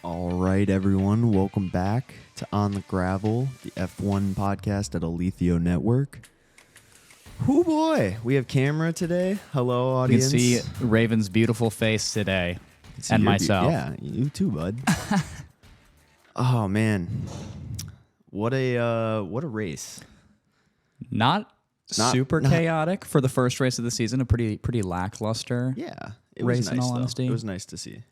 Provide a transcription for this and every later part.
All right, everyone. Welcome back to On the Gravel, the F1 podcast at Alethio Network. Oh boy, we have camera today. Hello, You can audience. see Raven's beautiful face today, and myself. Yeah, you too, bud. Oh man, what a race! Not super not- chaotic for the first race of the season. A pretty lackluster. Yeah, it Race, was in nice. all Though. honesty. It was nice to see.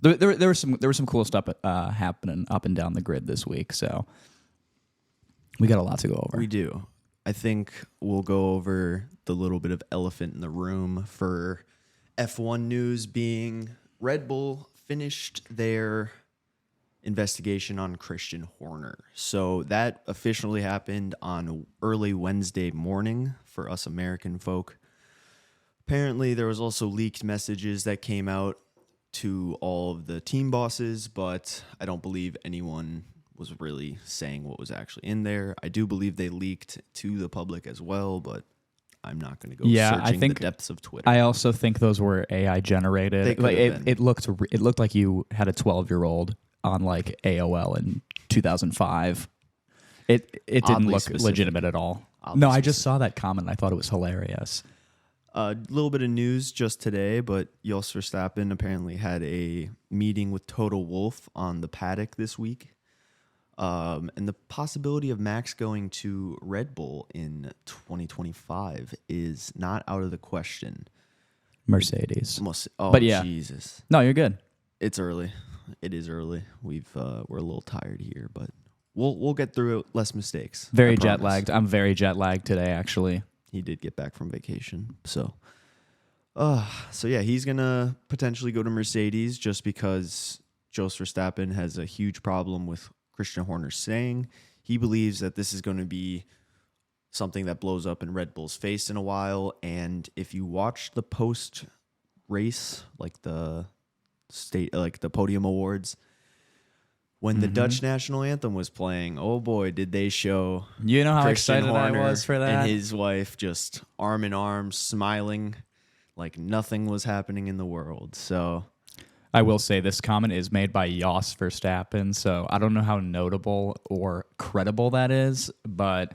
There was some cool stuff happening up and down the grid this week, so we got a lot to go over. We do. I think we'll go over the little bit of elephant in the room for F1 news being Red Bull finished their investigation on Christian Horner. So that officially happened on early Wednesday morning for us American folk. Apparently, there was also leaked messages that came out to all of the team bosses, but I don't believe anyone was really saying what was actually in there. I do believe they leaked to the public as well, but I'm not going to go searching the depths of Twitter. I also think those were AI generated. They could Like have been. it looked like you had a 12-year-old on like AOL in 2005. It didn't Oddly look specific. legitimate at all. Oddly No, I just specific. saw that comment and I thought it was hilarious. A little bit of news just today, but Max Verstappen apparently had a meeting with Toto Wolff on the paddock this week. And the possibility of Max going to Red Bull in 2025 is not out of the question. Mercedes. But yeah. Jesus. No, you're good. It's early. It is early. We're a little tired here, but we'll get through it. Less mistakes. Very I jet promise. lagged. I'm very jet lagged today, actually. He did get back from vacation. So yeah, he's going to potentially go to Mercedes just because Max Verstappen has a huge problem with Christian Horner saying he believes that this is going to be something that blows up in Red Bull's face in a while. And if you watch the post race, like the podium awards, when the Dutch National Anthem was playing, oh boy, did they show You know how Christian excited Horner I was for that? and his wife just arm in arm, smiling like nothing was happening in the world. So I will say this comment is made by Jos Verstappen, so I don't know how notable or credible that is, but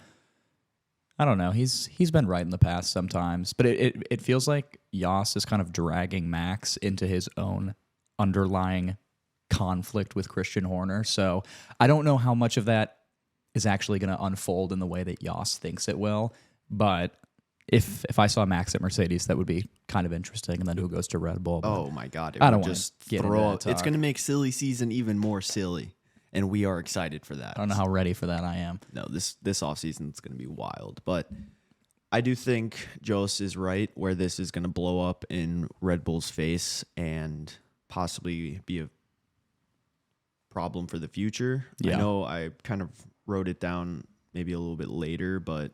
I don't know. He's been right in the past sometimes, but it feels like Jos is kind of dragging Max into his own underlying conflict with Christian Horner. So I don't know how much of that is actually going to unfold in the way that Jos thinks it will, but if I saw Max at Mercedes, that would be kind of interesting, and then who goes to Red Bull. But oh my God, I don't would wanna just get into throw that up. talk. It's going to make silly season even more silly, and we are excited for that. I don't know how ready for that I am. No, this offseason is going to be wild, but I do think Jos is right where this is going to blow up in Red Bull's face and possibly be a problem for the future. Yeah. I know I kind of wrote it down maybe a little bit later, but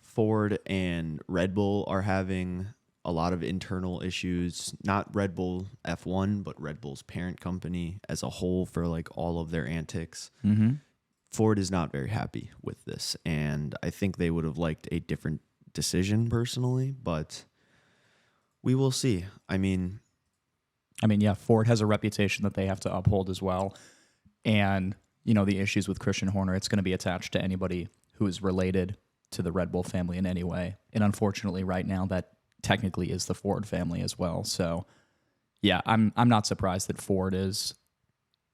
Ford and Red Bull are having a lot of internal issues, not Red Bull F1, but Red Bull's parent company as a whole for like all of their antics. Mm-hmm. Ford is not very happy with this, and I think they would have liked a different decision personally, but we will see. I mean, yeah, Ford has a reputation that they have to uphold as well. And, the issues with Christian Horner, it's going to be attached to anybody who is related to the Red Bull family in any way. And unfortunately, right now, that technically is the Ford family as well. So, yeah, I'm not surprised that Ford is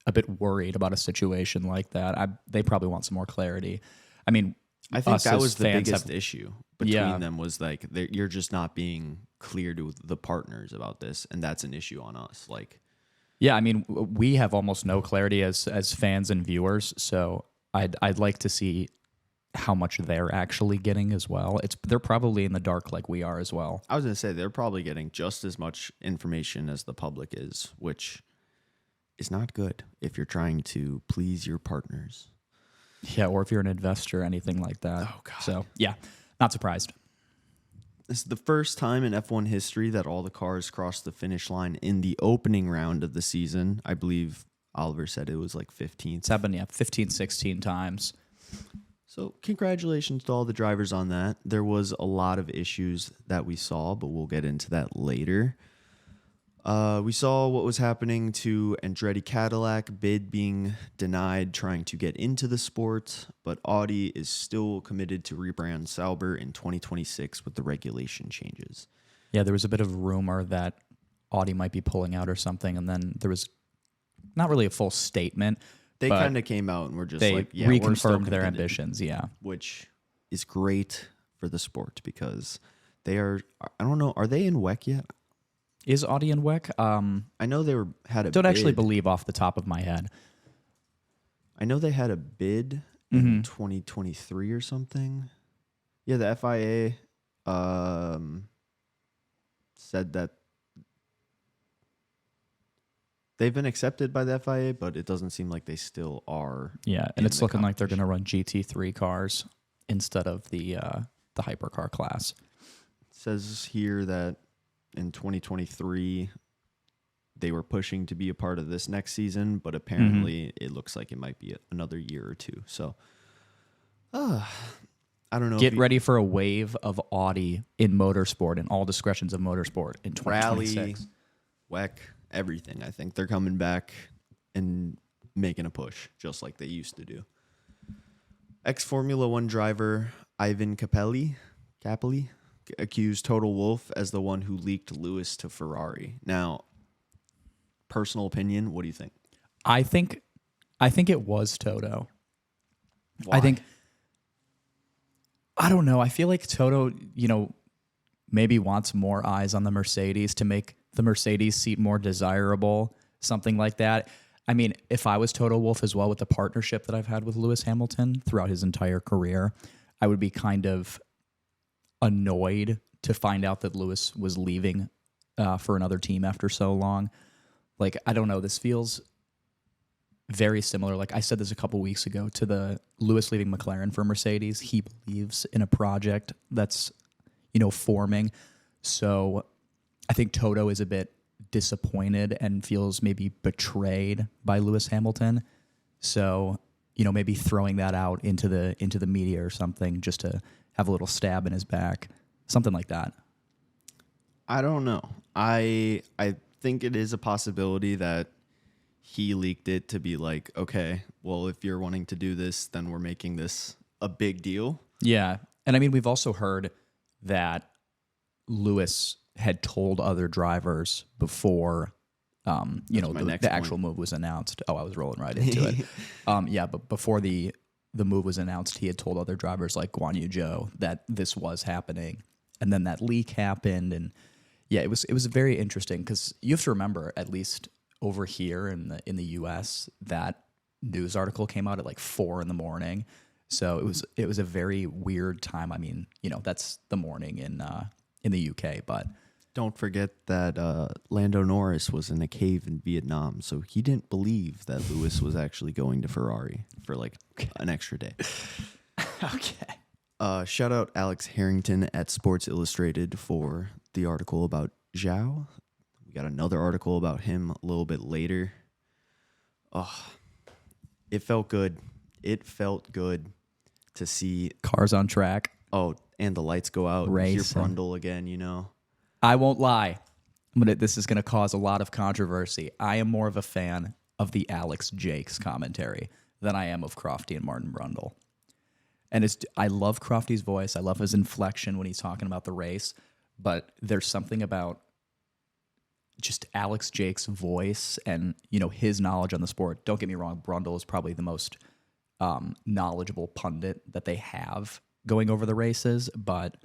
a bit worried about a situation like that. They probably want some more clarity. I mean, I think us that as was the fans biggest have- issue between them was like you're just not being clear to the partners about this, and that's an issue on us. Like, Yeah, I mean, we have almost no clarity as fans and viewers, so I'd like to see how much they're actually getting as well. They're probably in the dark like we are as well. I was going to say they're probably getting just as much information as the public is, which is not good if you're trying to please your partners. Yeah, or if you're an investor, anything like that. Oh, God. So, yeah, not surprised. This is the first time in F1 history that all the cars crossed the finish line in the opening round of the season. I believe Oliver said it was like 15th. It's happened, 15, 16 times. So congratulations to all the drivers on that. There was a lot of issues that we saw, but we'll get into that later. We saw what was happening to Andretti Cadillac, bid being denied trying to get into the sport, but Audi is still committed to rebrand Sauber in 2026 with the regulation changes. Yeah, there was a bit of rumor that Audi might be pulling out or something, and then there was not really a full statement. They but kind of came out and were just they like, yeah, we're still reconfirmed their committed, ambitions, yeah. which is great for the sport because they are, I don't know, are they in WEC yet? Is Audi and WEC? I know they had a Don't bid. actually believe off the top of my head. I know they had a bid in 2023 or something. Yeah, the FIA said that they've been accepted by the FIA, but it doesn't seem like they still are. Yeah, and it's looking like they're going to run GT3 cars instead of the hypercar class. It says here that in 2023 they were pushing to be a part of this next season, but apparently it looks like it might be another year or two. So, I don't know. Get ready for a wave of Audi in motorsport and all discretions of motorsport in 2026. Rally, WEC, everything. I think they're coming back and making a push, just like they used to do. Ex-Formula One driver Ivan Capelli accused Total Wolff as the one who leaked Lewis to Ferrari. Now, personal opinion, what do you think? I think it was Toto. Why? I don't know. I feel like Toto, maybe wants more eyes on the Mercedes to make the Mercedes seat more desirable, something like that. I mean, if I was Toto Wolff as well with the partnership that I've had with Lewis Hamilton throughout his entire career, I would be kind of annoyed to find out that Lewis was leaving for another team after so long. Like, I don't know. This feels very similar. Like I said this a couple weeks ago to the Lewis leaving McLaren for Mercedes. He believes in a project that's, forming. So I think Toto is a bit disappointed and feels maybe betrayed by Lewis Hamilton. So, maybe throwing that out into the media or something just to have a little stab in his back, something like that. I don't know. I think it is a possibility that he leaked it to be like, okay, well, if you're wanting to do this, then we're making this a big deal. Yeah. And I mean, we've also heard that Lewis had told other drivers before, the actual move was announced. Oh, I was rolling right into it. But before the move was announced, he had told other drivers like Guan Yu Zhou that this was happening. And then that leak happened. And yeah, it was very interesting because you have to remember, at least over here in the US, that news article came out at like 4 a.m. So it was a very weird time. I mean, that's the morning in the UK, but don't forget that Lando Norris was in a cave in Vietnam, so he didn't believe that Lewis was actually going to Ferrari for like an extra day. Okay. Shout out Alex Harrington at Sports Illustrated for the article about Zhao. We got another article about him a little bit later. Oh, it felt good. It felt good to see cars on track. Oh, and the lights go out. Racing. Hear Brundle again, I won't lie. This is going to cause a lot of controversy. I am more of a fan of the Alex Jakes commentary than I am of Crofty and Martin Brundle. And I love Crofty's voice. I love his inflection when he's talking about the race. But there's something about just Alex Jakes' voice and, his knowledge on the sport. Don't get me wrong. Brundle is probably the most knowledgeable pundit that they have going over the races. But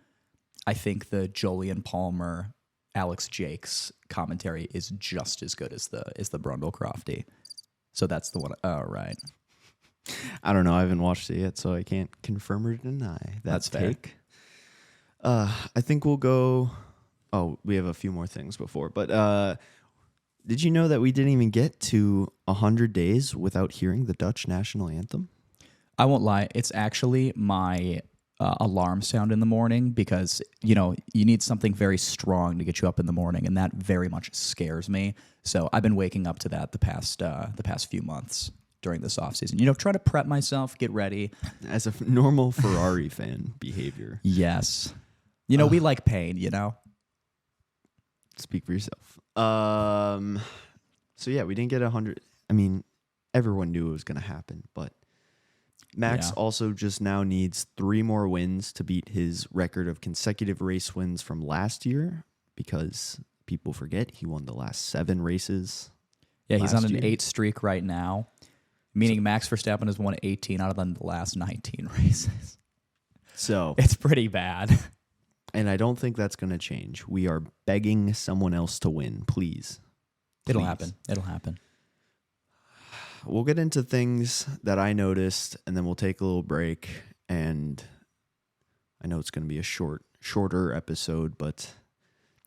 I think the Jolyon Palmer, Alex Jakes commentary is just as good as the Brundle Crofty. So that's the one. Oh, right. I don't know. I haven't watched it yet, so I can't confirm or deny That's take. I think we'll go. Oh, we have a few more things before, but did you know that we didn't even get to 100 days without hearing the Dutch National Anthem? I won't lie. It's actually my alarm sound in the morning because, you need something very strong to get you up in the morning, and that very much scares me. So I've been waking up to that the past few months during this off season. Try to prep myself, get ready. As a normal Ferrari fan behavior. Yes. We like pain, Speak for yourself. So yeah, we didn't get 100. I mean, everyone knew it was going to happen, but Max also just now needs 3 more wins to beat his record of consecutive race wins from last year, because people forget he won the last 7 races. Yeah, he's on an year. 8 streak right now, meaning Max Verstappen has won 18 out of the last 19 races. So It's pretty bad. And I don't think that's going to change. We are begging someone else to win, please. It'll happen. It'll happen. We'll get into things that I noticed, and then we'll take a little break. And I know it's going to be a shorter episode, but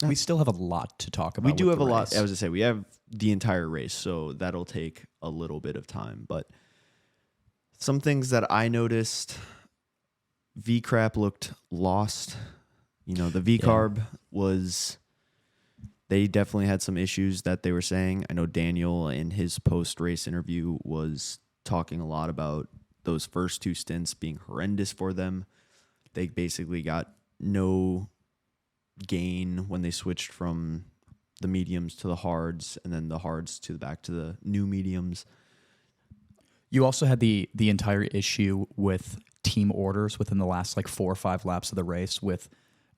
we still have a lot to talk about. we do with have the a lot. race. I was going to say, we have the entire race, so that'll take a little bit of time. But some things that I noticed, V-Crap looked lost. You know, the V-Carb was... They definitely had some issues that they were saying. I know Daniel in his post-race interview was talking a lot about those first 2 stints being horrendous for them. They basically got no gain when they switched from the mediums to the hards, and then the hards to back to the new mediums. You also had the entire issue with team orders within the last 4 or 5 laps of the race, with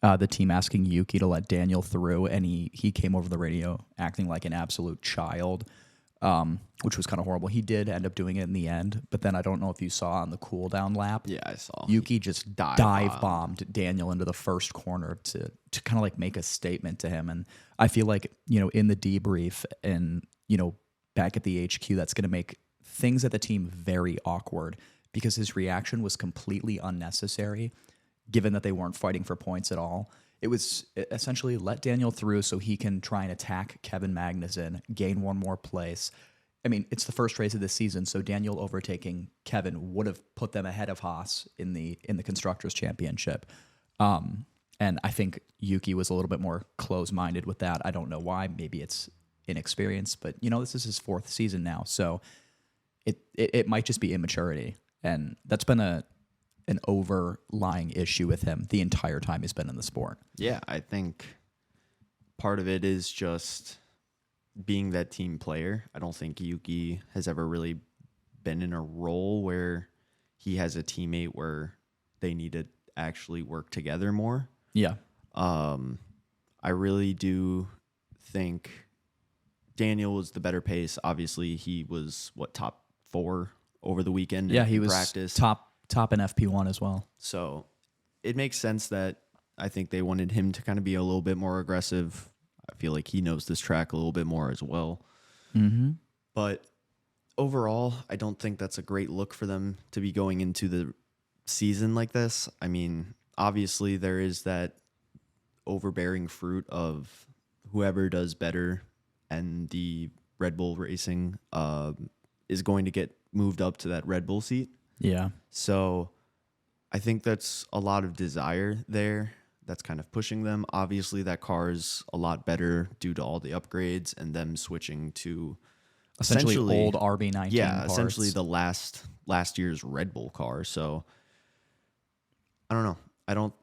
the team asking Yuki to let Daniel through, and he came over the radio acting like an absolute child, which was kind of horrible. He did end up doing it in the end, but then I don't know if you saw on the cool down lap. Yeah, I saw. Yuki just dive bombed Daniel into the first corner to kind of make a statement to him. And I feel like, in the debrief and, back at the HQ, that's going to make things at the team very awkward, because his reaction was completely unnecessary, given that they weren't fighting for points at all. It was essentially let Daniel through so he can try and attack Kevin Magnussen, gain 1 more place. I mean, it's the first race of the season, so Daniel overtaking Kevin would have put them ahead of Haas in the Constructors' Championship. And I think Yuki was a little bit more close-minded with that. I don't know why. Maybe it's inexperience, but, this is his 4th season now, so it might just be immaturity. And that's been an overlying issue with him the entire time he's been in the sport. Yeah, I think part of it is just being that team player. I don't think Yuki has ever really been in a role where he has a teammate where they need to actually work together more. Yeah. I really do think Daniel was the better pace. Obviously, he was, top 4 over the weekend? Yeah, he was practice. top in FP1 as well. So it makes sense that I think they wanted him to kind of be a little bit more aggressive. I feel like he knows this track a little bit more as well. Mm-hmm. But overall, I don't think that's a great look for them to be going into the season like this. I mean, obviously there is that overbearing fruit of whoever does better, and the Red Bull Racing is going to get moved up to that Red Bull seat. Yeah. So I think that's a lot of desire there. That's kind of pushing them. Obviously, that car is a lot better due to all the upgrades and them switching to essentially old RB19 Yeah, parts. essentially the last year's Red Bull car. So I don't know.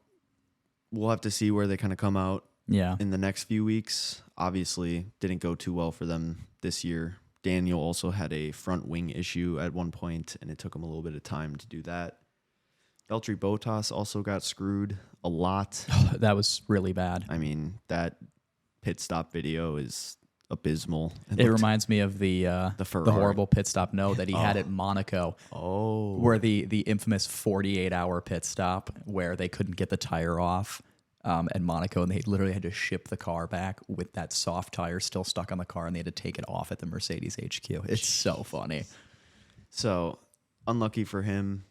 We'll have to see where they kind of come out in the next few weeks. Obviously, didn't go too well for them this year. Daniel also had a front wing issue at one point, and it took him a little bit of time to do that. Valtteri Bottas also got screwed a lot. That was really bad. I mean, that pit stop video is abysmal. It reminds me of the Ferrari. the horrible pit stop that he had at Monaco. Oh. Where the infamous 48-hour pit stop where they couldn't get the tire off at Monaco, and they literally had to ship the car back with that soft tire still stuck on the car, and they had to take it off at the Mercedes HQ. It's so funny. So, unlucky for him.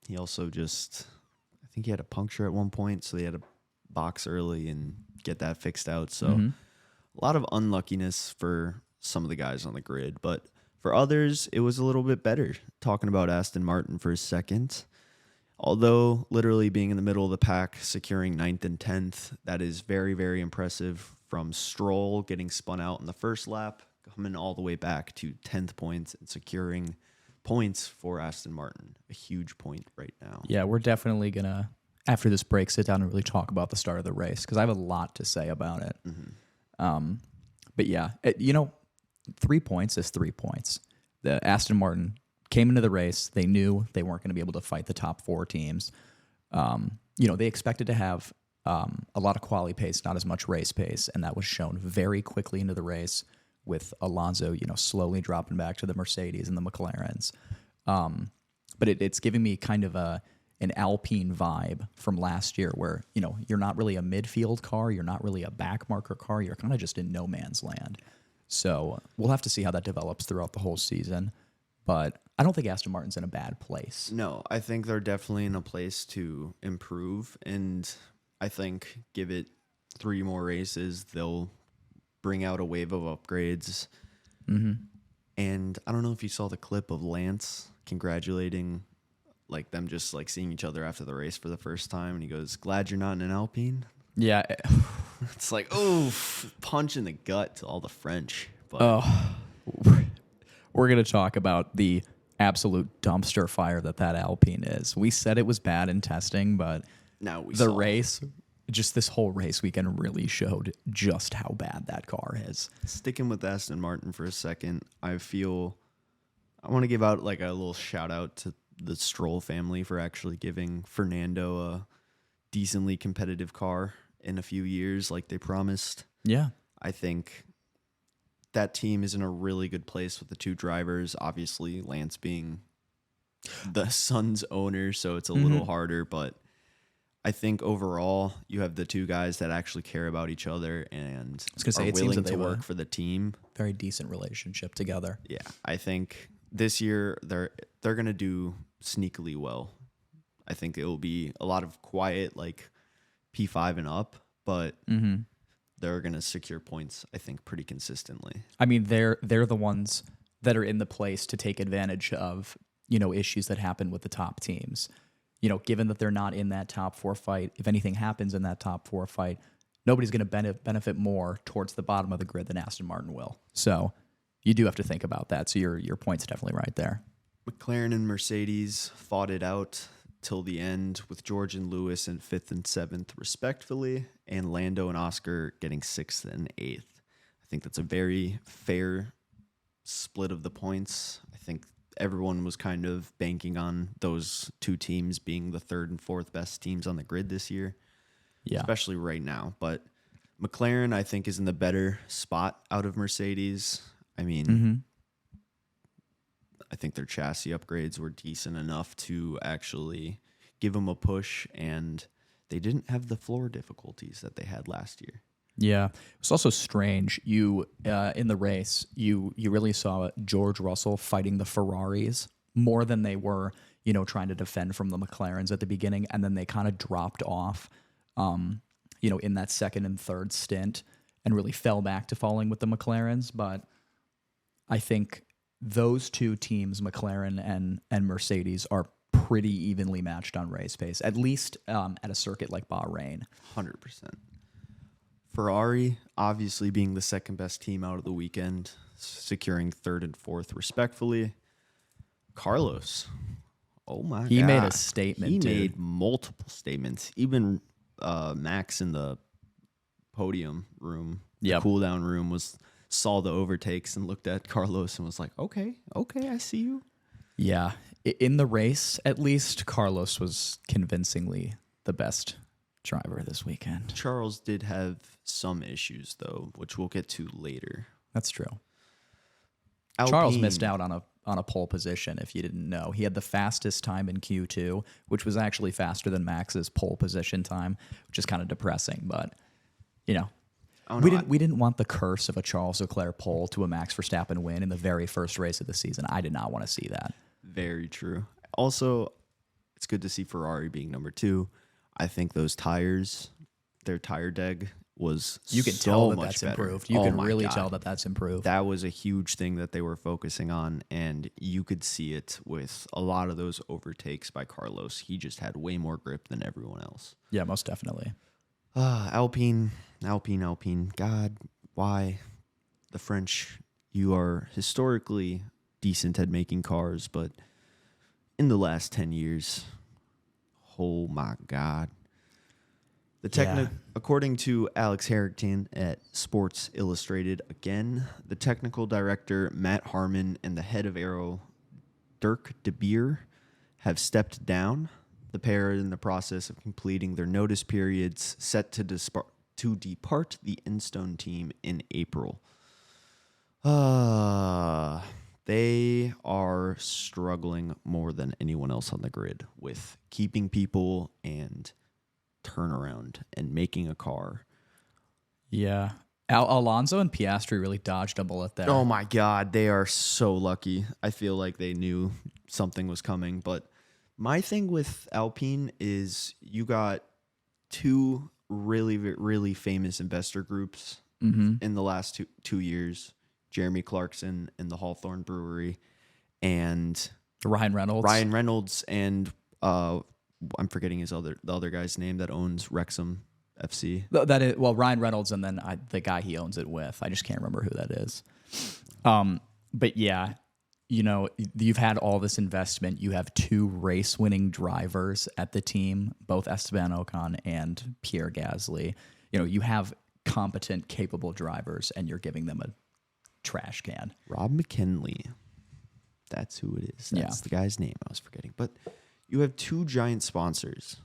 He also I think he had a puncture at one point, so they had to box early and get that fixed out. So, a lot of unluckiness for some of the guys on the grid, but for others, it was a little bit better. Talking about Aston Martin for a second. Although literally being in the middle of the pack, securing 9th and 10th, that is very, very impressive. From Stroll getting spun out in the first lap, coming all the way back to 10th points and securing points for Aston Martin. A huge point right now. Yeah, we're definitely going to, after this break, sit down and really talk about the start of the race, because I have a lot to say about it. Mm-hmm. But yeah, 3 points is 3 points. The Aston Martin came into the race. They knew they weren't going to be able to fight the top 4 teams. They expected to have a lot of quali pace, not as much race pace, and that was shown very quickly into the race with Alonso, slowly dropping back to the Mercedes and the McLarens. But it's giving me kind of an Alpine vibe from last year where, you're not really a midfield car, you're not really a back marker car, you're kind of just in no man's land. So we'll have to see how that develops throughout the whole season. But I don't think Aston Martin's in a bad place. No, I think they're definitely in a place to improve, and I think give it 3 more races, they'll bring out a wave of upgrades. Mm-hmm. And I don't know if you saw the clip of Lance congratulating, like them just like seeing each other after the race for the first time, and he goes, "Glad you're not in an Alpine." Yeah. It's like, oh, punch in the gut to all the French. But we're going to talk about the absolute dumpster fire that Alpine is. We said it was bad in testing, but now the race, just this whole race weekend really showed just how bad that car is. Sticking with Aston Martin for a second, I want to give out like a little shout out to the Stroll family for actually giving Fernando a decently competitive car in a few years like they promised. Yeah. I think that team is in a really good place with the 2 drivers. Obviously, Lance being the son's owner, so it's a little harder, but I think overall you have the 2 guys that actually care about each other and are willing to work for the team. Very decent relationship together. Yeah, I think this year they're going to do sneakily well. I think it will be a lot of quiet, like P5 and up, but they're going to secure points, I think, pretty consistently. I mean, they're the ones that are in the place to take advantage of, issues that happen with the top teams. Given that they're not in that top 4 fight, if anything happens in that top 4 fight, nobody's going to benefit more towards the bottom of the grid than Aston Martin will. So you do have to think about that. So your point's definitely right there. McLaren and Mercedes fought it out till the end with George and Lewis in 5th and 7th respectively, and Lando and Oscar getting 6th and 8th. I think that's a very fair split of the points. I think everyone was kind of banking on those 2 teams being the 3rd and 4th best teams on the grid this year, especially right now. But McLaren, I think, is in the better spot out of Mercedes. I mean, I think their chassis upgrades were decent enough to actually give them a push, and they didn't have the floor difficulties that they had last year. Yeah, it was also strange. You in the race, you really saw George Russell fighting the Ferraris more than they were, trying to defend from the McLarens at the beginning, and then they kind of dropped off, in that 2nd and 3rd stint, and really fell back to falling with the McLarens. But I think those 2 teams, McLaren and Mercedes, are pretty evenly matched on race pace, at least at a circuit like Bahrain. 100%. Ferrari, obviously being the 2nd best team out of the weekend, securing 3rd and 4th respectfully. Carlos, oh my God. He made a statement, He made multiple statements. Even Max in the podium room, the cool-down room, saw the overtakes and looked at Carlos and was like, okay, I see you. Yeah. In the race, at least, Carlos was convincingly the best driver this weekend. Charles did have some issues, though, which we'll get to later. That's true. Alpine. Charles missed out on a pole position, if you didn't know. He had the fastest time in Q2, which was actually faster than Max's pole position time, which is kind of depressing, but, we didn't want the curse of a Charles Leclerc pole to a Max Verstappen win in the very first race of the season. I did not want to see that. Very true. Also, it's good to see Ferrari being number 2. I think those tires, their tire deg was you can so tell that much that's better. improved. You can really tell that that's improved. That was a huge thing that they were focusing on, and you could see it with a lot of those overtakes by Carlos. He just had way more grip than everyone else. Yeah, most definitely. Alpine. God, why? The French, you are historically decent at making cars, but in the last 10 years, oh my God. According to Alex Harrington at Sports Illustrated, again, the technical director Matt Harmon and the head of Aero Dirk De Beer have stepped down. The pair are in the process of completing their notice periods, set to depart the Enstone team in April. They are struggling more than anyone else on the grid with keeping people and turnaround and making a car. Yeah. Alonso and Piastri really dodged a bullet there. Oh my God, they are so lucky. I feel like they knew something was coming. But my thing with Alpine is you got two really, really famous investor groups in the last two years. Jeremy Clarkson and the Hawthorne Brewery, and Ryan Reynolds and I'm forgetting the other guy's name that owns Wrexham FC. Ryan Reynolds, and then the guy he owns it with. I just can't remember who that is. But yeah, you've had all this investment. You have two race-winning drivers at the team, both Esteban Ocon and Pierre Gasly. You have competent, capable drivers, and you're giving them a trash can. Rob McKinley. That's who it is. That's the guy's name I was forgetting. But you have two giant sponsors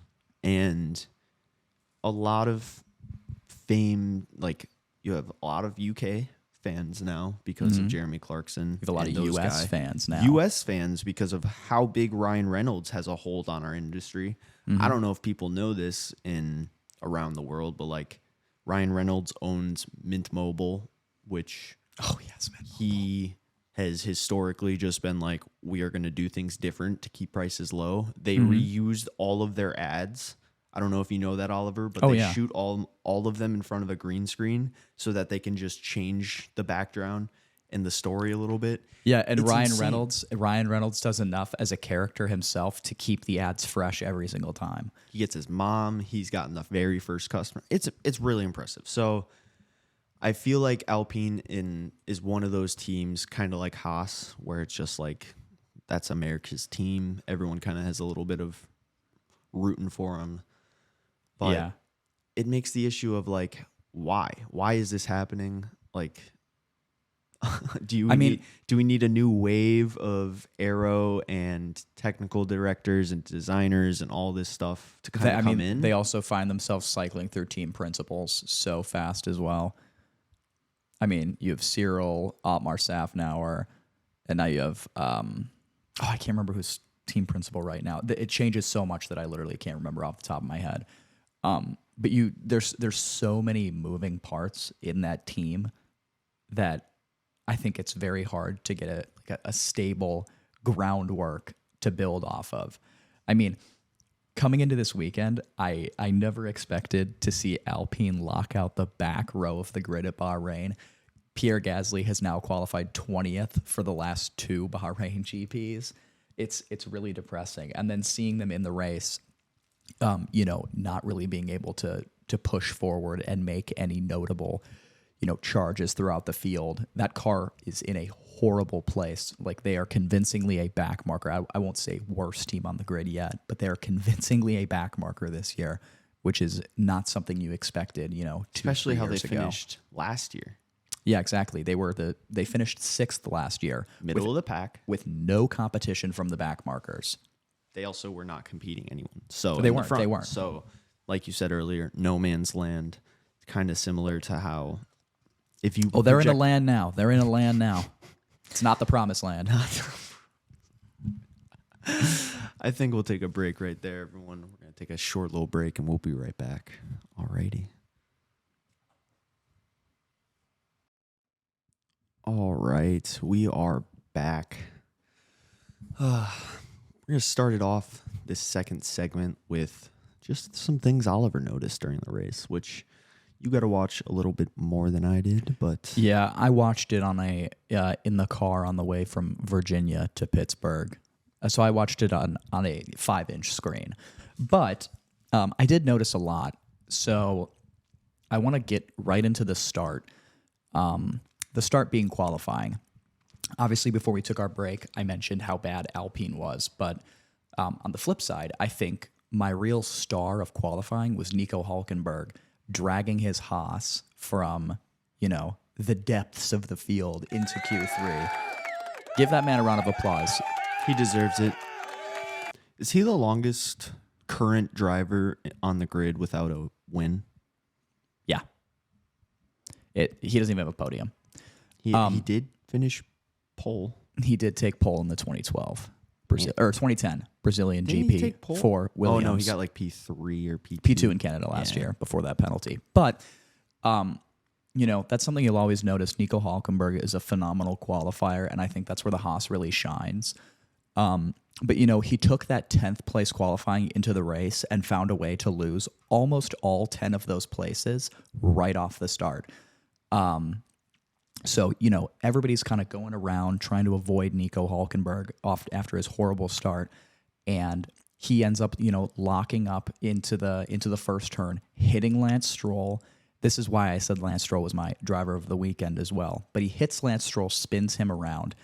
and a lot of fame. Like, you have a lot of UK fans now because of Jeremy Clarkson. You have a lot of US fans now. US fans because of how big Ryan Reynolds has a hold on our industry. I don't know if people know this around the world, but like Ryan Reynolds owns Mint Mobile, which he has historically just been like, we are going to do things different to keep prices low. They reused all of their ads. I don't know if you know that, Oliver, but they shoot all of them in front of a green screen so that they can just change the background and the story a little bit. Yeah, and Ryan Reynolds does enough as a character himself to keep the ads fresh every single time. He gets his mom. He's gotten the very first customer. It's really impressive. So I feel like Alpine is one of those teams, kind of like Haas, where it's just like, that's America's team. Everyone kind of has a little bit of rooting for them. But it makes the issue of like, why? Why is this happening? Like, do we need a new wave of aero and technical directors and designers and all this stuff to kind of come in? They also find themselves cycling through team principals so fast as well. I mean, you have Cyril, Otmar Safnauer, and now you have I can't remember who's team principal right now. It changes so much that I literally can't remember off the top of my head. But there's so many moving parts in that team that I think it's very hard to get a stable groundwork to build off of. I mean, coming into this weekend, I never expected to see Alpine lock out the back row of the grid at Bahrain. Pierre Gasly has now qualified 20th for the last two Bahrain GPs. It's really depressing. And then seeing them in the race, not really being able to push forward and make any notable, charges throughout the field. That car is in a horrible place. Like, they are convincingly a back marker. I won't say worst team on the grid yet, but they are convincingly a back marker this year, which is not something you expected, especially how they finished last year. Yeah, exactly. They finished 6th last year. Middle of the pack. With no competition from the back markers. They also were not competing anyone. So they weren't. So, like you said earlier, no man's land. Kind of similar to how if you they're in a land now. They're in a land now. It's not the promised land. I think we'll take a break right there, everyone. We're going to take a short little break, and we'll be right back. Alrighty. All right, we are back. We're going to start it off this second segment with just some things Oliver noticed during the race, which you got to watch a little bit more than I did, but yeah, I watched it on in the car on the way from Virginia to Pittsburgh. So I watched it on a 5-inch screen, but I did notice a lot. So I want to get right into the start. The start being qualifying. Obviously, before we took our break, I mentioned how bad Alpine was, but on the flip side, I think my real star of qualifying was Nico Hulkenberg dragging his Haas from, the depths of the field into Q3. Give that man a round of applause. He deserves it. Is he the longest current driver on the grid without a win? Yeah. He doesn't even have a podium. He did finish pole. He did take pole in the 2012 or 2010 Brazilian Didn't he GP take pole? for Williams. Oh no, he got like P3 or P2. P2 in Canada last year before that penalty. But, that's something you'll always notice. Nico Hulkenberg is a phenomenal qualifier, and I think that's where the Haas really shines. But, he took that 10th place qualifying into the race and found a way to lose almost all 10 of those places right off the start. So, everybody's kind of going around trying to avoid Nico Hulkenberg after his horrible start. And he ends up, locking up into the first turn, hitting Lance Stroll. This is why I said Lance Stroll was my driver of the weekend as well. But he hits Lance Stroll, spins him around.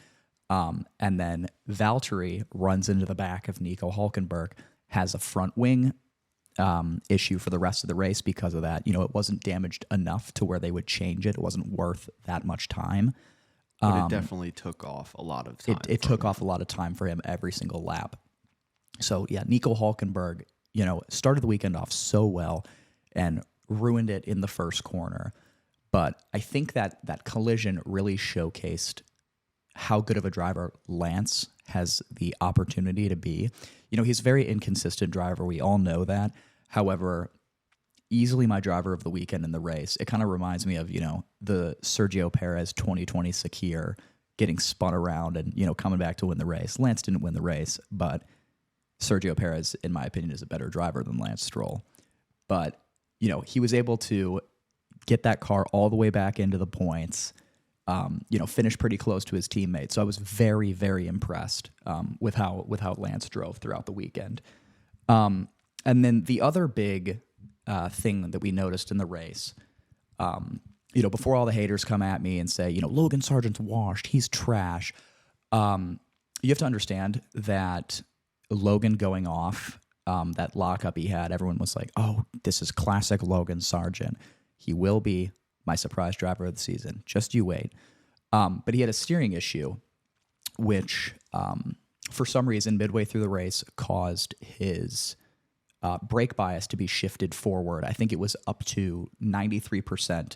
And then Valtteri runs into the back of Nico Hulkenberg, has a front wing issue for the rest of the race because of that. It wasn't damaged enough to where they would change it. It wasn't worth that much time. But it definitely took off a lot of time. It took off a lot of time for him every single lap. So, yeah, Nico Hulkenberg, started the weekend off so well and ruined it in the first corner. But I think that collision really showcased how good of a driver Lance has the opportunity to be. He's a very inconsistent driver. We all know that. However, easily my driver of the weekend in the race. It kind of reminds me of, the Sergio Perez 2020 Sakir getting spun around and, coming back to win the race. Lance didn't win the race, but Sergio Perez, in my opinion, is a better driver than Lance Stroll. But, he was able to get that car all the way back into the points, finish pretty close to his teammate. So I was very, very impressed with how Lance drove throughout the weekend. And then the other big thing that we noticed in the race, before all the haters come at me and say, Logan Sargent's washed, he's trash. You have to understand that Logan going off, that lockup he had, everyone was like, oh, this is classic Logan Sargent. He will be my surprise driver of the season. Just you wait. But he had a steering issue, which for some reason midway through the race caused his brake bias to be shifted forward. I think it was up to 93%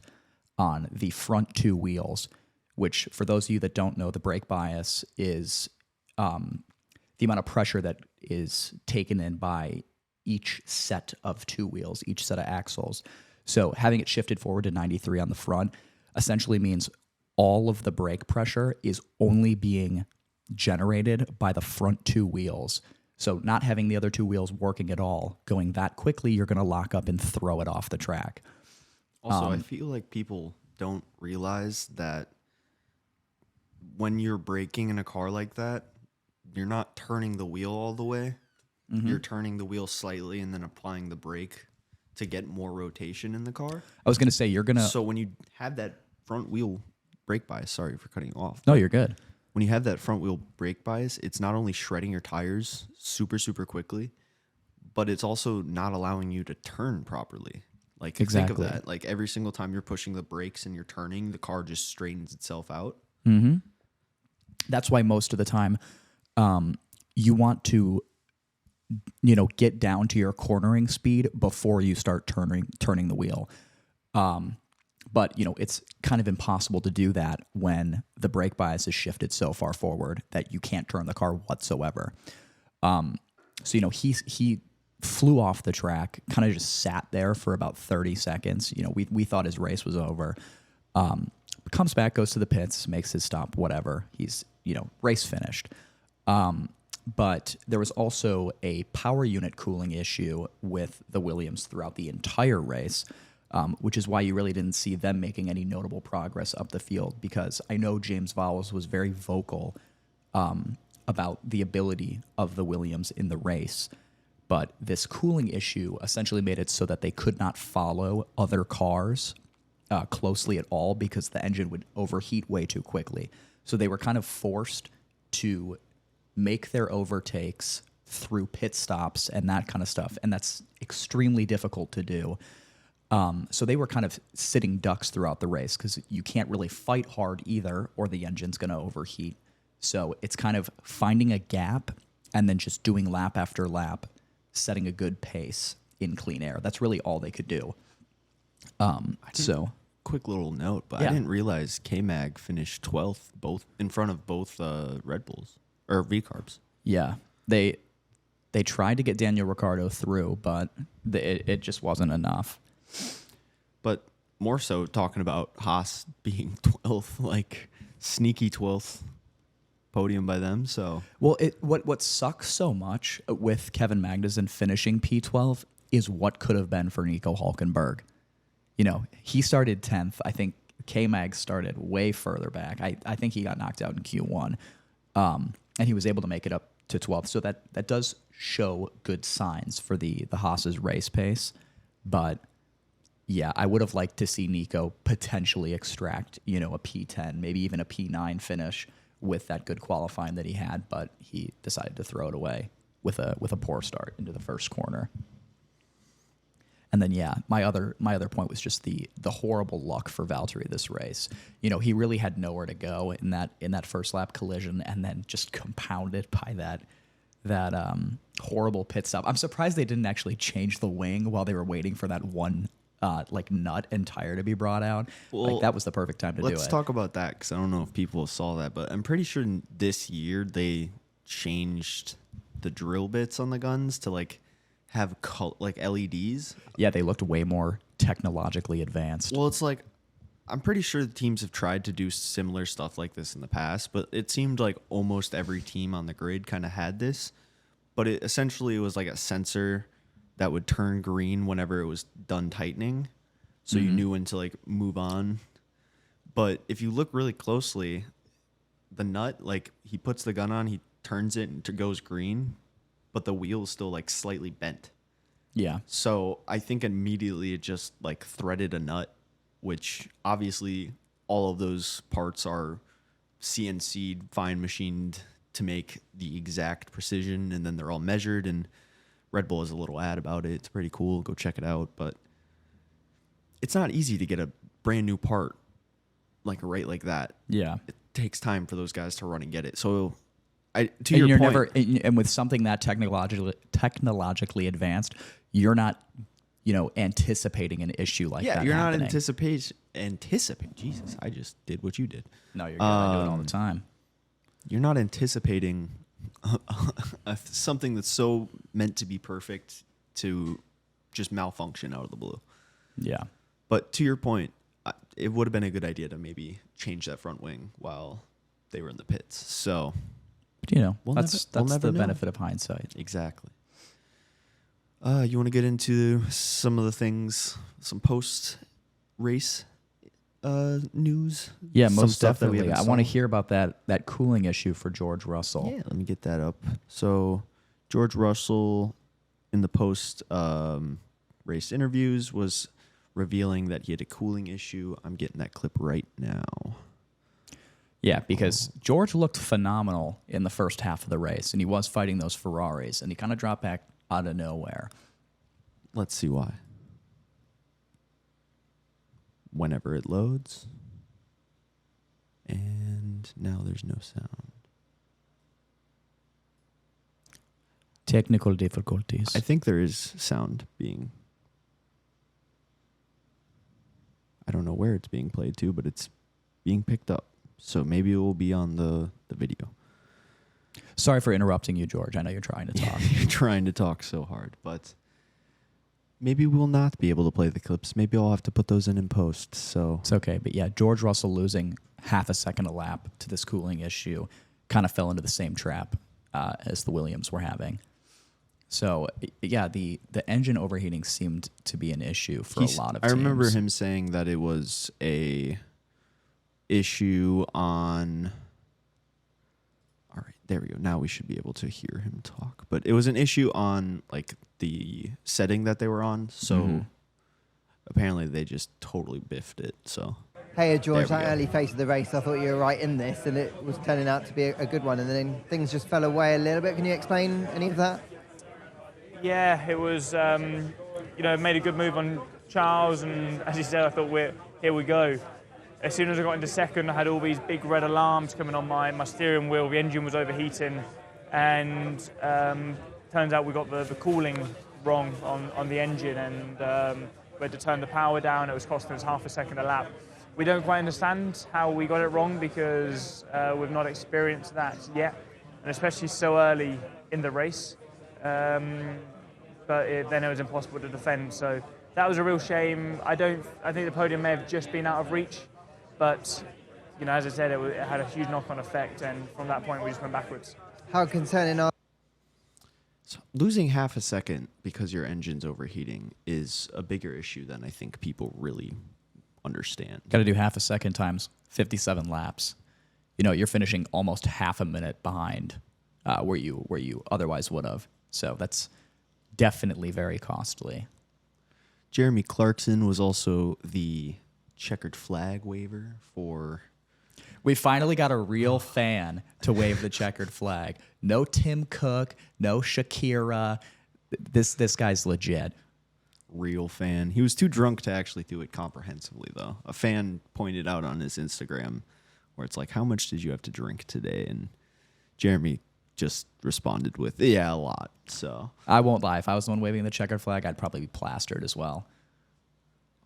on the front two wheels, which for those of you that don't know, the brake bias is the amount of pressure that is taken in by each set of two wheels, each set of axles. So having it shifted forward to 93 on the front essentially means all of the brake pressure is only being generated by the front two wheels. So not having the other two wheels working at all, going that quickly, you're going to lock up and throw it off the track. Also, I feel like people don't realize that when you're braking in a car like that, you're not turning the wheel all the way. Mm-hmm. You're turning the wheel slightly and then applying the brake to get more rotation in the car. I was going to say, you're going to... So when you have that front wheel brake bias, sorry for cutting you off. No, you're good. When you have that front wheel brake bias, it's not only shredding your tires super, super quickly, but it's also not allowing you to turn properly. Like, exactly. Think of that. Like, every single time you're pushing the brakes and you're turning, the car just straightens itself out. Mm-hmm. That's why most of the time you want to, get down to your cornering speed before you start turning the wheel. But, it's kind of impossible to do that when the brake bias is shifted so far forward that you can't turn the car whatsoever. So, he flew off the track, kind of just sat there for about 30 seconds. We thought his race was over. Comes back, goes to the pits, makes his stop, whatever. He's, race finished. But there was also a power unit cooling issue with the Williams throughout the entire race, which is why you really didn't see them making any notable progress up the field, because I know James Vowles was very vocal about the ability of the Williams in the race. But this cooling issue essentially made it so that they could not follow other cars closely at all because the engine would overheat way too quickly. So they were kind of forced to make their overtakes through pit stops and that kind of stuff. And that's extremely difficult to do. So they were kind of sitting ducks throughout the race because you can't really fight hard either or the engine's going to overheat. So it's kind of finding a gap and then just doing lap after lap, setting a good pace in clean air. That's really all they could do. Quick little note, but Yeah. I didn't realize K-Mag finished 12th, both in front of both Red Bulls or V-Carbs. Yeah, they tried to get Daniel Ricciardo through, but it just wasn't enough. But more so talking about Haas being 12th, like sneaky 12th podium by them. So Well, what sucks so much with Kevin Magnussen finishing P12 is what could have been for Nico Hulkenberg. You know, he started 10th. I think K-Mag started way further back. I think he got knocked out in Q1, and he was able to make it up to 12th. So that does show good signs for the Haas's race pace. But yeah, I would have liked to see Nico potentially extract, you know, a P10, maybe even a P9 finish with that good qualifying that he had, but he decided to throw it away with a poor start into the first corner. And then yeah, my other point was just the horrible luck for Valtteri this race. You know, he really had nowhere to go in that first lap collision, and then just compounded by that horrible pit stop. I'm surprised they didn't actually change the wing while they were waiting for that one like nut and tire to be brought out. Well, like that was the perfect time to do it. let's talk about that because I don't know if people saw that, but I'm pretty sure this year they changed the drill bits on the guns to like have like LEDs. Yeah, they looked way more technologically advanced. Well, it's like I'm pretty sure the teams have tried to do similar stuff like this in the past, but it seemed like almost every team on the grid kind of had this. But it essentially was like a sensor that would turn green whenever it was done tightening, so you knew when to like move on. But if you look really closely, the nut, like he puts the gun on, he turns it and it goes green, but the wheel is still like slightly bent. Yeah. So I think immediately it just like threaded a nut, which obviously all of those parts are CNC'd, fine machined to make the exact precision, and then they're all measured, and Red Bull has a little ad about it. It's pretty cool. Go check it out. But it's not easy to get a brand new part like right like that. Yeah. It takes time for those guys to run and get it. So to And your you're point, never, and with something that technologically advanced, you're not, you know, anticipating an issue like that. you're happening. not anticipate. Jesus, I just did what you did. No, you're gonna do it all the time. You're not anticipating something that's so meant to be perfect to just malfunction out of the blue. Yeah. But to your point, it would have been a good idea to maybe change that front wing while they were in the pits. So, But, you know, We'll that's never the know. benefit of hindsight. exactly. You want to get into some of the things, some post-race news? Yeah, Some most stuff that we definitely. I haven't want to saw? hear about that cooling issue for George Russell. Yeah, let me get that up. So, George Russell, in the post-race interviews, was revealing that he had a cooling issue. I'm getting that clip right now. Yeah, because George looked phenomenal in the first half of the race, and he was fighting those Ferraris, and he kind of dropped back out of nowhere. Let's see why. Whenever it loads. And now there's no sound. Technical difficulties. I think there is sound being... I don't know where it's being played to, but it's being picked up. So maybe it will be on the video. Sorry for interrupting you, George. I know you're trying to talk. You're trying to talk so hard, but maybe we'll not be able to play the clips. Maybe I'll have to put those in post. So It's okay, but yeah, George Russell losing half a second a lap to this cooling issue kind of fell into the same trap as the Williams were having. So yeah, the engine overheating seemed to be an issue for a lot of teams. I remember him saying that it was a issue on... All right, there we go. Now we should be able to hear him talk. But it was an issue on like the setting that they were on. So apparently they just totally biffed it. So Hey, George, There we that go. early phase of the race, I thought you were right in this, and it was turning out to be a good one, and then things just fell away a little bit. Can you explain any of that? Yeah, it was, made a good move on Charles, and as you said, I thought, here we go. As soon as I got into second, I had all these big red alarms coming on my steering wheel. The engine was overheating, and turns out we got the cooling wrong on the engine, and we had to turn the power down. It was costing us half a second a lap. We don't quite understand how we got it wrong because we've not experienced that yet, and especially so early in the race. Then it was impossible to defend. So that was a real shame. I think the podium may have just been out of reach, but as I said, it had a huge knock-on effect, and from that point we just went backwards. How concerning are So losing half a second because your engine's overheating is a bigger issue than I think people really understand. Got to do half a second times 57 laps. You're finishing almost half a minute behind where you otherwise would have. So that's definitely very costly. Jeremy Clarkson was also the checkered flag waiver for... We finally got a real fan to wave the checkered flag. No Tim Cook, no Shakira. This guy's legit. Real fan. He was too drunk to actually do it comprehensively, though. A fan pointed out on his Instagram where it's like, how much did you have to drink today? And Jeremy just responded with, yeah, a lot. So I won't lie. If I was the one waving the checkered flag, I'd probably be plastered as well.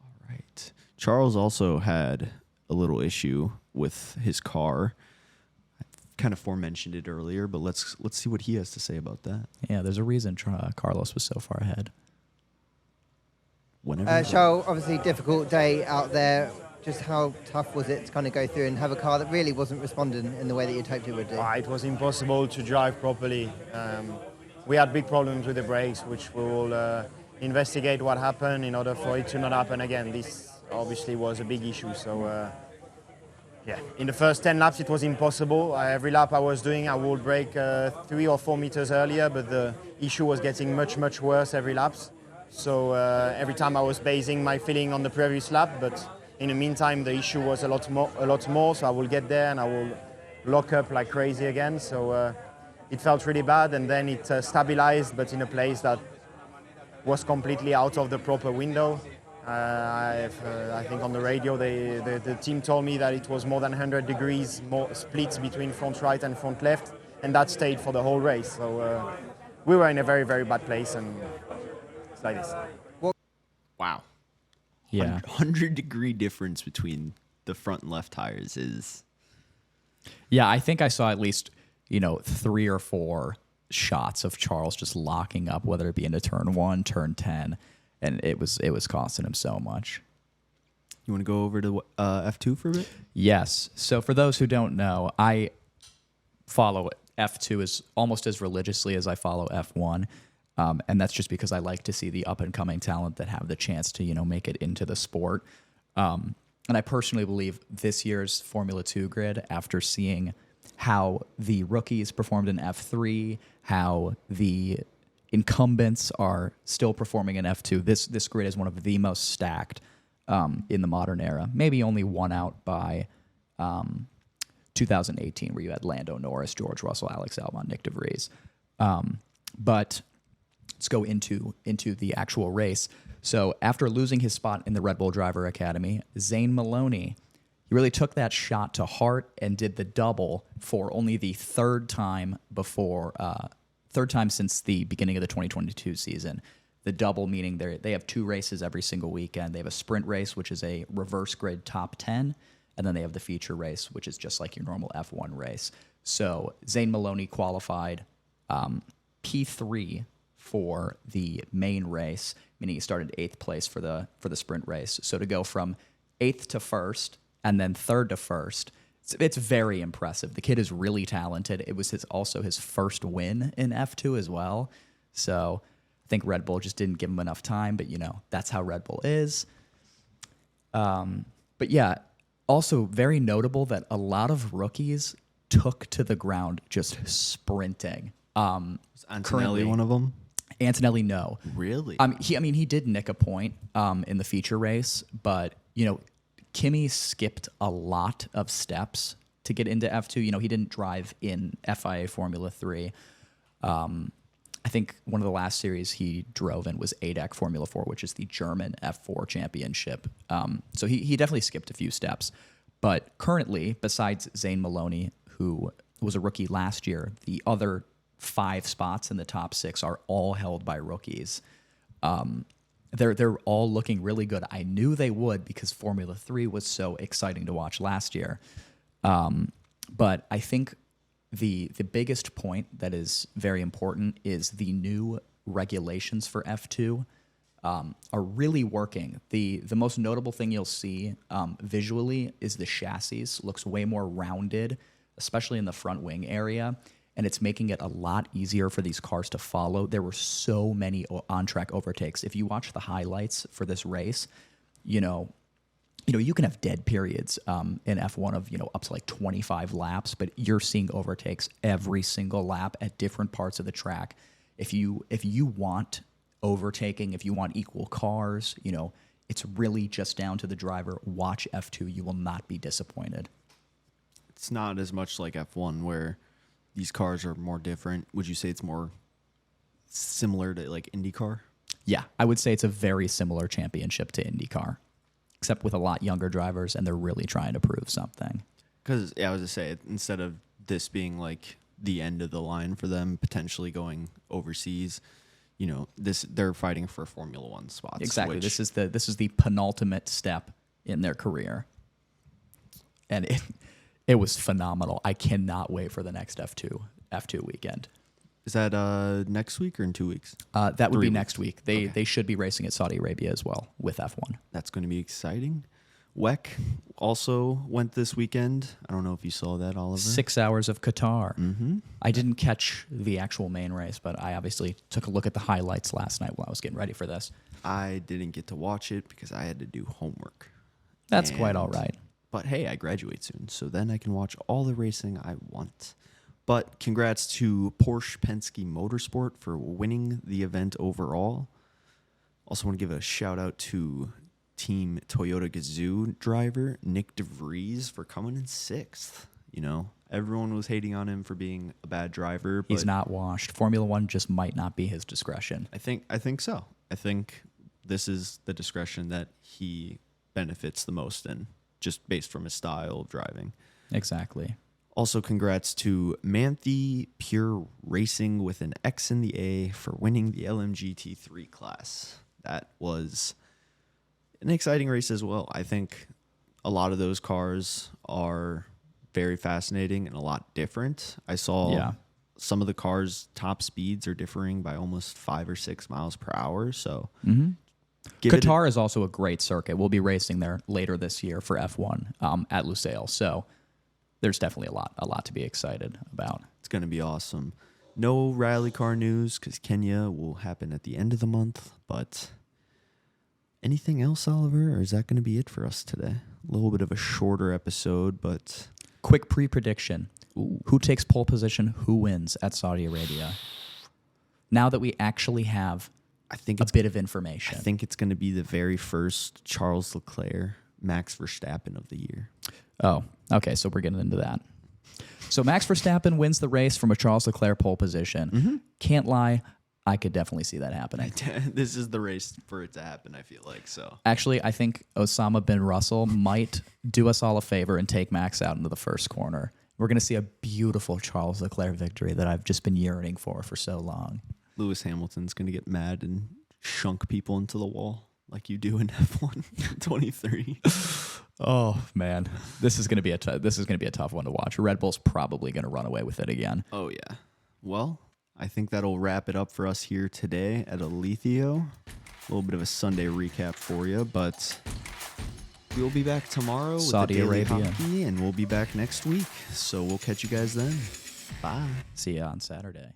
all right. Charles also had a little issue with his car. I kind of forementioned it earlier, but let's see what he has to say about that. Yeah, there's a reason Carlos was so far ahead. Whenever Charles, obviously difficult day out there. Just how tough was it to kind of go through and have a car that really wasn't responding in the way that you'd hoped it would do? It was impossible to drive properly. We had big problems with the brakes, which we will investigate what happened in order for it to not happen again. This obviously was a big issue. So, in the first 10 laps it was impossible. Every lap I was doing, I would brake 3 or 4 meters earlier, but the issue was getting much, much worse every lap. So every time I was basing my feeling on the previous lap, but in the meantime the issue was a lot more. So I will get there and I will lock up like crazy again. So it felt really bad, and then it stabilized, but in a place that was completely out of the proper window. I think on the radio the team told me that it was more than 100 degrees more splits between front right and front left, and that stayed for the whole race. So we were in a very, very bad place, and it's like this. wow. Yeah. 100-degree difference between the front and left tires is... Yeah, I think I saw at least, 3 or 4 shots of Charles just locking up, whether it be into turn 1, turn 10, and it was costing him so much. You want to go over to F2 for a bit? Yes. So for those who don't know, I follow F2 as almost as religiously as I follow F1. And that's just because I like to see the up-and-coming talent that have the chance to, make it into the sport. And I personally believe this year's Formula 2 grid, after seeing how the rookies performed in F3, how the incumbents are still performing in F2, this grid is one of the most stacked in the modern era. Maybe only one out by 2018, where you had Lando Norris, George Russell, Alex Albon, Nick DeVries. But let's go into the actual race. So after losing his spot in the Red Bull Driver Academy, Zane Maloney, he really took that shot to heart and did the double for only the third time since the beginning of the 2022 season. The double meaning they have 2 races every single weekend. They have a sprint race, which is a reverse grid top 10, and then they have the feature race, which is just like your normal F1 race. So Zane Maloney qualified P3 for the main race, meaning he started 8th place for the sprint race. So to go from 8th to 1st and then 3rd to 1st, it's very impressive. The kid is really talented. It was also his first win in F2 as well. So I think Red Bull just didn't give him enough time, but that's how Red Bull is. But yeah, also very notable that a lot of rookies took to the ground just sprinting. Is Antonelli one of them? Antonelli, no. Really? He did nick a point in the feature race, but Kimi skipped a lot of steps to get into F2. You know, he didn't drive in FIA Formula 3. I think one of the last series he drove in was ADAC Formula 4, which is the German F4 championship. So he definitely skipped a few steps. But currently, besides Zane Maloney, who was a rookie last year, the other 5 spots in the top 6 are all held by rookies. They're all looking really good. I knew they would because Formula 3 was so exciting to watch last year. But I think the biggest point that is very important is the new regulations for F2 are really working. The most notable thing you'll see visually is the chassis looks way more rounded, especially in the front wing area, and it's making it a lot easier for these cars to follow. There were so many on-track overtakes. If you watch the highlights for this race, you know, you can have dead periods in F1 of, up to like 25 laps, but you're seeing overtakes every single lap at different parts of the track. If you want overtaking, if you want equal cars, it's really just down to the driver. Watch F2. You will not be disappointed. It's not as much like F1 where these cars are more different. Would you say it's more similar to like IndyCar? Yeah, I would say it's a very similar championship to IndyCar, except with a lot younger drivers, and they're really trying to prove something. Because I was to say, instead of this being like the end of the line for them, potentially going overseas, they're fighting for Formula One spots. Exactly. This is the penultimate step in their career, and it was phenomenal. I cannot wait for the next F2 weekend. Is that next week or in 2 weeks? That would 3 be weeks. Next week. They should be racing at Saudi Arabia as well with F1. That's going to be exciting. WEC also went this weekend. I don't know if you saw that, Oliver. 6 hours of Qatar. Mm-hmm. I didn't catch the actual main race, but I obviously took a look at the highlights last night while I was getting ready for this. I didn't get to watch it because I had to do homework. That's quite all right. But hey, I graduate soon, so then I can watch all the racing I want. But congrats to Porsche Penske Motorsport for winning the event overall. Also want to give a shout out to Team Toyota Gazoo driver Nick DeVries for coming in 6th. Everyone was hating on him for being a bad driver. But He's not washed. Formula One just might not be his discretion. I think so. I think this is the discretion that he benefits the most in, just based from his style of driving. Exactly. Also, congrats to Manthe Pure Racing with an X in the A for winning the LMGT3 class. That was an exciting race as well. I think a lot of those cars are very fascinating and a lot different. I saw some of the cars' top speeds are differing by almost 5 or 6 miles per hour. So Qatar is also a great circuit. We'll be racing there later this year for F1 at Lusail. So there's definitely a lot to be excited about. It's going to be awesome. No rally car news because Kenya will happen at the end of the month. But anything else, Oliver, or is that going to be it for us today? A little bit of a shorter episode, but quick pre-prediction. Who takes pole position? Who wins at Saudi Arabia? Now that we actually have a bit of information. I think it's going to be the very first Charles Leclerc, Max Verstappen of the year. Oh, okay, so we're getting into that. So Max Verstappen wins the race from a Charles Leclerc pole position. Mm-hmm. Can't lie, I could definitely see that happening. This is the race for it to happen, I feel like. So actually, I think Osama bin Russell might do us all a favor and take Max out into the first corner. We're going to see a beautiful Charles Leclerc victory that I've just been yearning for so long. Lewis Hamilton's going to get mad and shunk people into the wall like you do in F1 23. Oh man, this is going to be a tough one to watch. Red Bull's probably going to run away with it again. Oh yeah. Well, I think that'll wrap it up for us here today at Alethio. A little bit of a Sunday recap for you, but we'll be back tomorrow with Saudi the Daily Arabia. Hockey, and we'll be back next week. So we'll catch you guys then. Bye. See you on Saturday.